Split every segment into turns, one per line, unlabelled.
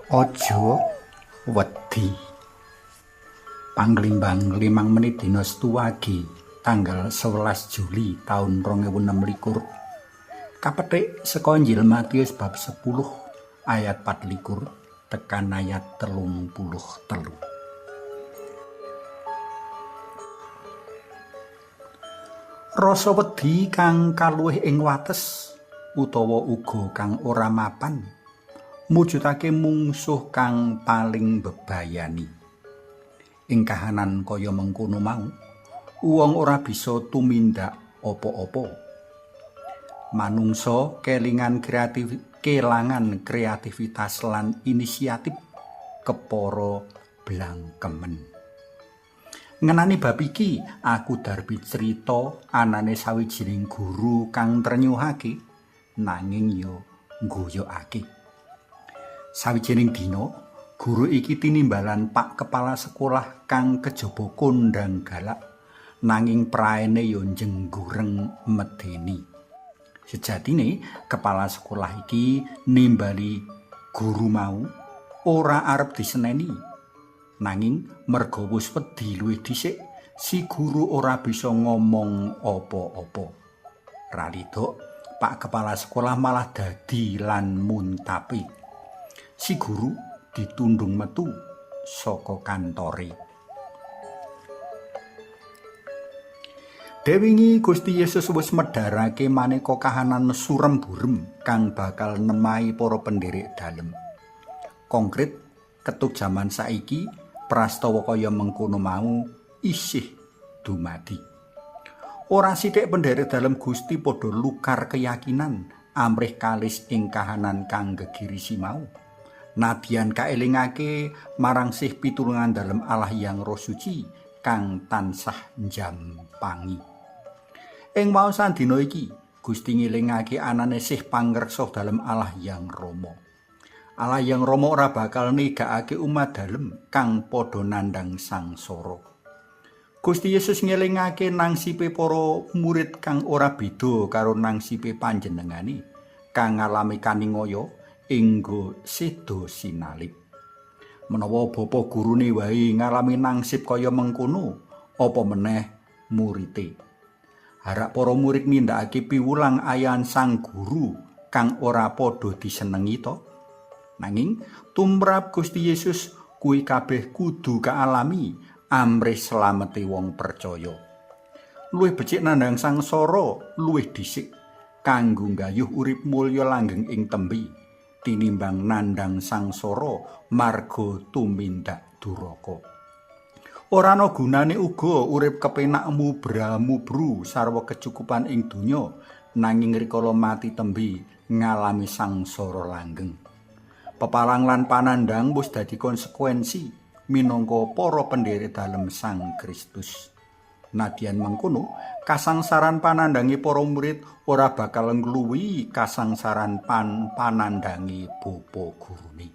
Aja wedi. Panglimbang 5 menit dina Setuwage tanggal 11 Juli taun 2026. Kapethik saka Injil Matius bab 10 ayat 24 tekan ayat 33. Rasa wedi kang kaluwih ing wates utawa uga kang ora mapan mujudake mungsuh kang paling bebayani. Ing kahanan kaya mengkono mau, wong ora bisa tumindak apa-apa. Manungsa kelangan kreativitas lan inisiatif kepara blangkemen. Ngenani bab iki, aku darbi crita anane sawijining guru kang trenyuhake nanging yo nggoyokake. Sawijining dina, guru iki tinimbalan Pak Kepala Sekolah kang kejaba kondang galak, nanging praene ya jenggureng medeni. Sejatine, kepala sekolah iki nimbali guru mau ora arep diseneni. Nanging merga wis wedi luwih dhisik, si guru ora bisa ngomong apa-apa. Ralidok, Pak Kepala Sekolah malah dadi lan muntapi. Si guru ditundung metu saka kantore. Dewingi Gusti Yesus wis medharake maneka kahanan surem-burem kang bakal nemahi para penderek dalem. Konkret, ketuk jaman saiki prastawa kaya mengkono mau isih dumadi. Ora sithik penderek dalem Gusti padha lukar keyakinan amrih kalis ing kahanan kang gegirisi mau. Nadyan kaelingake marang sih pitulungan dalem Allah yang Roh Suci kang tansah njampangi. Ing waosan dina iki Gusti ngelingake anane sih pangreksa dalem Allah yang Rama. Allah yang Rama ora bakal negakake umat dalem kang padha nandhang sangsara. Gusti Yesus ngelingake nangsipe para murid kang ora beda karo nangsipe panjenengane kang ngalami kaningaya enggo sedo sinalip. Menawa bapa gurune wae ngalami nangsip kaya mengkono, apa meneh murite. Harap para murid nindakake piwulang ayan sang guru kang ora padha disenengi to. Nanging tumrap Gusti Yesus kuwi kabeh kudu kaalami amrih slamete wong percaya. Luwih becik nandhang sangsara luwih dhisik kanggo nggayuh urip mulya langgeng ing tembe tinimbang nandhang sangsara marga tumindak duraka. Ora ana gunane uga urip kepenak mubra-mubru sarwa kecukupan ing donya nanging rikala mati tembe ngalami sangsara langgeng. Pepalang lan panandhang wis dadi konsekuensi minangka para pendherek dalem Sang Kristus. Nadyan mengkono, kasangsaran panandhangi para murid ora bakal ngluwihi kasangsaran panandhangi bapa gurune.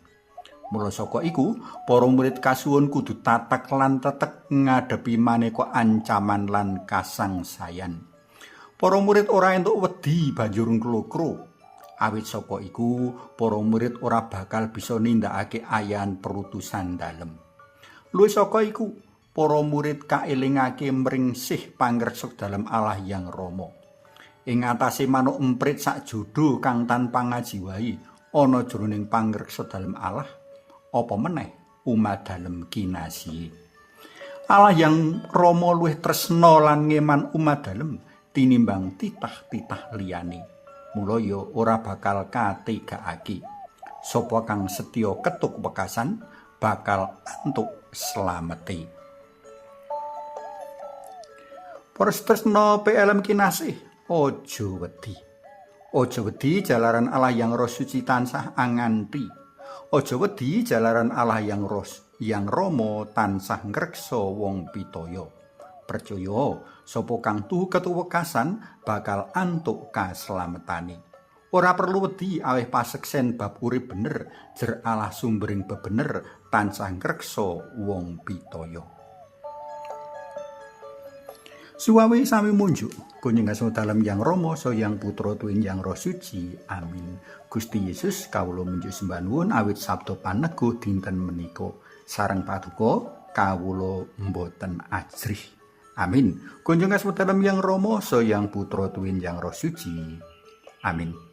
Mula saka iku, para murid kasuwun kudu tatak lan tetek ngadepi maneka ancaman lan kasangsayan. Para murid ora entuk wedi banjur nglokro. Awit saka iku, para murid ora bakal bisa nindakake ayan perutusan dalem. Luwih saka iku, para murid kaelingake mringsih pangreksa dalam Allah yang Rama. Ing atase manuk emprit sak jodho kang tanpa ngajiwahi ana jroning pangreksa dalam Allah, apa meneh umat dalem kinasihe. Allah yang Rama luwih tresna lan ngeman umat dalem tinimbang titah-titah liyane. Mula ya ora bakal kategakake. Sapa kang setya ketuk wekasan bakal antuk slamete. Tresna PLM kinasih, aja wedi. Aja wedi jalaran Allah yang Roh Suci tansah anganti. Aja wedi jalaran Allah yang Rama tansah ngreksa wong pitaya. Percaya sapa kang tuhu ketuwekasan bakal antuk kaslametane. Ora perlu wedi aweh paseksen bab urip bener jer Allah sumbering bebener tansah ngreksa wong pitaya. Suwawe sami munjuk, kunjung asma dalam yang Romo, so yang Putra tuwin yang Roh Suci. Amin. Gusti Yesus kawula munjuk sembah nuwun awit sabda paneguh dinten menika. Sareng paduka kawula mboten ajrih. Amin. Kunjung asma dalam yang Romo, so yang Putra tuwin yang Roh Suci. Amin.